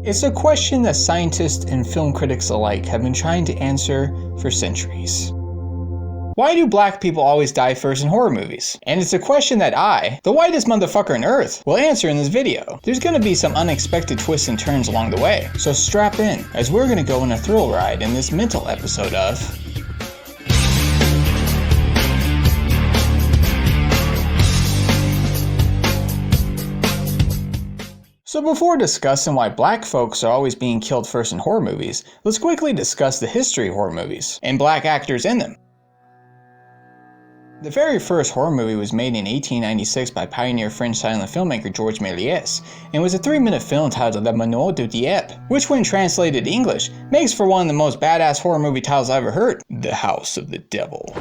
It's a question that scientists and film critics alike have been trying to answer for centuries. Why do black people always die first in horror movies? And it's a question that I, the whitest motherfucker on earth, will answer in this video. There's gonna be some unexpected twists and turns along the way, so strap in, as we're gonna go on a thrill ride in this mental episode of So before discussing why black folks are always being killed first in horror movies, let's quickly discuss the history of horror movies, and black actors in them. The very first horror movie was made in 1896 by pioneer French silent filmmaker Georges Méliès, and was a 3-minute film titled Le Manoir du Diable, which when translated to English, makes for one of the most badass horror movie titles I've ever heard, The House of the Devil.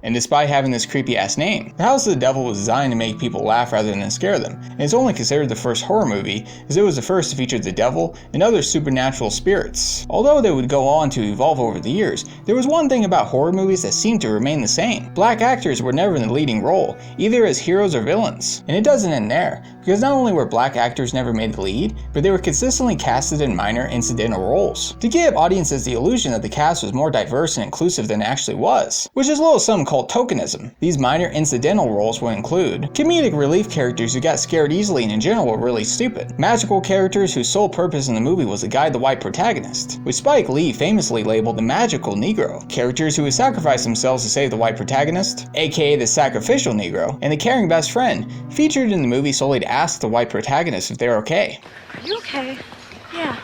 And despite having this creepy ass name, The House of the Devil was designed to make people laugh rather than scare them, and it's only considered the first horror movie as it was the first to feature the devil and other supernatural spirits. Although they would go on to evolve over the years, there was one thing about horror movies that seemed to remain the same. Black actors were never in the leading role, either as heroes or villains. And it doesn't end there, because not only were black actors never made the lead, but they were consistently casted in minor incidental roles, to give audiences the illusion that the cast was more diverse and inclusive than it actually was, which is a little something called tokenism. These minor incidental roles would include comedic relief characters who got scared easily and in general were really stupid, magical characters whose sole purpose in the movie was to guide the white protagonist, which Spike Lee famously labeled the magical Negro, characters who would sacrifice themselves to save the white protagonist, aka the sacrificial Negro, and the caring best friend, featured in the movie solely to ask the white protagonist if they're okay. Are you okay? Yeah.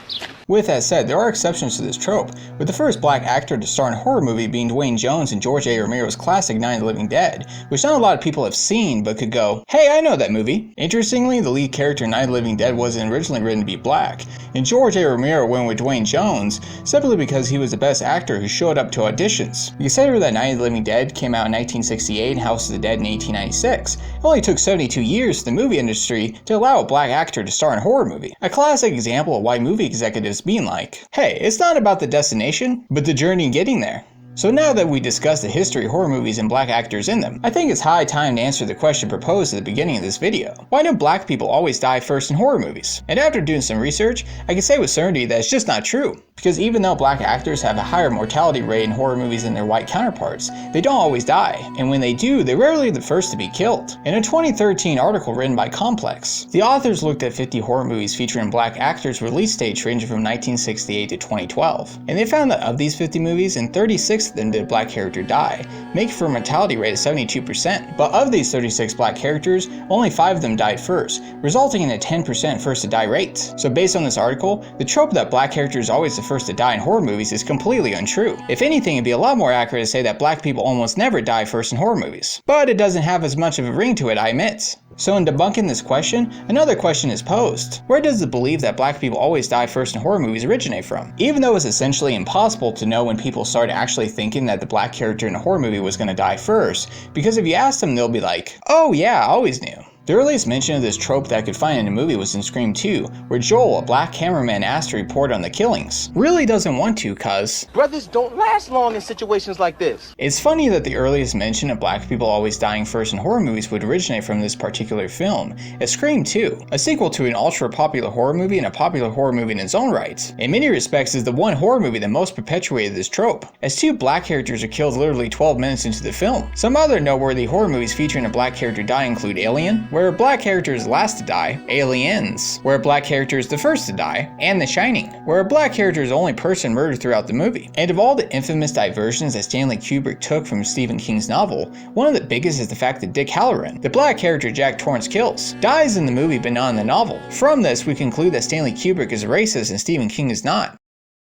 With that said, there are exceptions to this trope, with the first black actor to star in a horror movie being Dwayne Jones in George A. Romero's classic Night of the Living Dead, which not a lot of people have seen but could go, hey, I know that movie. Interestingly, the lead character in Night of the Living Dead wasn't originally written to be black, and George A. Romero went with Dwayne Jones simply because he was the best actor who showed up to auditions. Consider that Night of the Living Dead came out in 1968 and House of the Dead in 1896. It only took 72 years for the movie industry to allow a black actor to star in a horror movie. A classic example of why movie executives being like, hey, it's not about the destination, but the journey getting there. So now that we discussed the history of horror movies and black actors in them, I think it's high time to answer the question proposed at the beginning of this video. Why do black people always die first in horror movies? And after doing some research, I can say with certainty that it's just not true. Because even though black actors have a higher mortality rate in horror movies than their white counterparts, they don't always die, and when they do, they're rarely the first to be killed. In a 2013 article written by Complex, the authors looked at 50 horror movies featuring black actors release dates ranging from 1968 to 2012, and they found that of these 50 movies, in 36 of them did a black character die, making for a mortality rate of 72%. But of these 36 black characters, only 5 of them died first, resulting in a 10% first to die rate. So based on this article, the trope that black characters are always the first to die in horror movies is completely untrue. If anything, it'd be a lot more accurate to say that black people almost never die first in horror movies. But it doesn't have as much of a ring to it, I admit. So in debunking this question, another question is posed. Where does the belief that black people always die first in horror movies originate from? Even though it's essentially impossible to know when people started actually thinking that the black character in a horror movie was going to die first, because if you ask them, they'll be like, oh yeah, I always knew. The earliest mention of this trope that I could find in a movie was in Scream 2, where Joel, a black cameraman, asked to report on the killings. Really doesn't want to, cuz brothers don't last long in situations like this. It's funny that the earliest mention of black people always dying first in horror movies would originate from this particular film, as Scream 2, a sequel to an ultra-popular horror movie and a popular horror movie in its own right. In many respects is the one horror movie that most perpetuated this trope, as 2 black characters are killed literally 12 minutes into the film. Some other noteworthy horror movies featuring a black character die include Alien, where a black character is last to die, Aliens, where a black character is the first to die, and The Shining, where a black character is the only person murdered throughout the movie. And of all the infamous diversions that Stanley Kubrick took from Stephen King's novel, one of the biggest is the fact that Dick Hallorann, the black character Jack Torrance kills, dies in the movie but not in the novel. From this, we conclude that Stanley Kubrick is racist and Stephen King is not.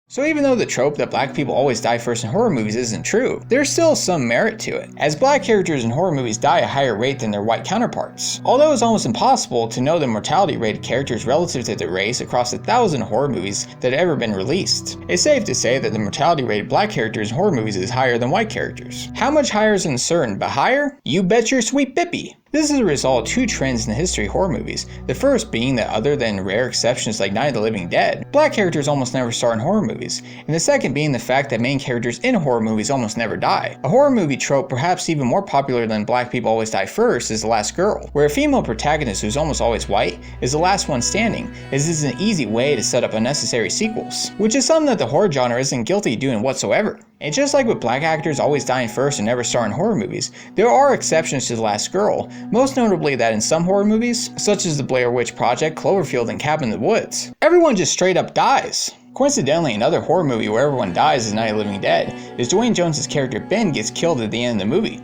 So even though the trope that black people always die first in horror movies isn't true, there's still some merit to it, as black characters in horror movies die at a higher rate than their white counterparts. Although it's almost impossible to know the mortality rate of characters relative to their race across 1,000 horror movies that have ever been released, it's safe to say that the mortality rate of black characters in horror movies is higher than white characters. How much higher is uncertain, but higher? You bet your sweet bippy! This is a result of two trends in the history of horror movies. The first being that other than rare exceptions like Night of the Living Dead, black characters almost never star in horror movies, and the second being the fact that main characters in horror movies almost never die. A horror movie trope perhaps even more popular than black people always die first is The Last Girl, where a female protagonist who's almost always white is the last one standing, as this is an easy way to set up unnecessary sequels, which is something that the horror genre isn't guilty of doing whatsoever. And just like with black actors always dying first and never star in horror movies, there are exceptions to The Last Girl, most notably that in some horror movies, such as The Blair Witch Project, Cloverfield, and Cabin in the Woods, everyone just straight up dies. Coincidentally, another horror movie where everyone dies is Night of the Living Dead, is Dwayne Jones' character Ben gets killed at the end of the movie.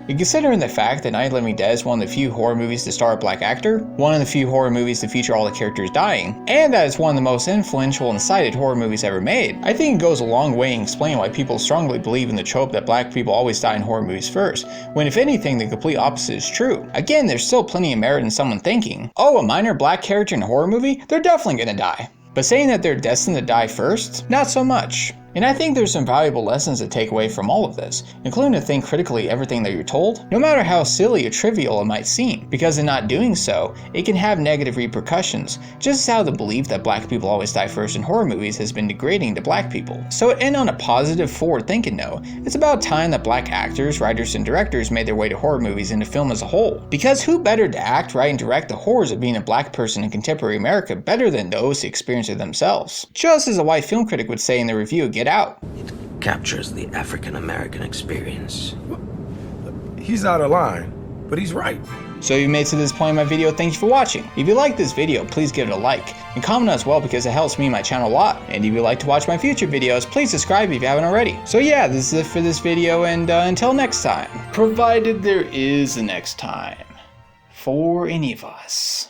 And considering the fact that Night of the Living Dead is one of the few horror movies to star a black actor, one of the few horror movies to feature all the characters dying, and that it's one of the most influential and cited horror movies ever made, I think it goes a long way in explaining why people strongly believe in the trope that black people always die in horror movies first, when if anything the complete opposite is true. Again, there's still plenty of merit in someone thinking, oh, a minor black character in a horror movie? They're definitely gonna die. But saying that they're destined to die first? Not so much. And I think there's some valuable lessons to take away from all of this, including to think critically everything that you're told, no matter how silly or trivial it might seem, because in not doing so, it can have negative repercussions, just as how the belief that black people always die first in horror movies has been degrading to black people. So to end on a positive, forward-thinking note, it's about time that black actors, writers, and directors made their way to horror movies and to film as a whole. Because who better to act, write, and direct the horrors of being a black person in contemporary America better than those who experience it themselves? Just as a white film critic would say in the review of Get Out. It captures the African-American experience. He's out of line, but he's right. So if you made it to this point in my video, thank you for watching. If you liked this video, please give it a like, and comment as well because it helps me and my channel a lot. And if you'd like to watch my future videos, please subscribe if you haven't already. So yeah, this is it for this video, and until next time, provided there is a next time, for any of us.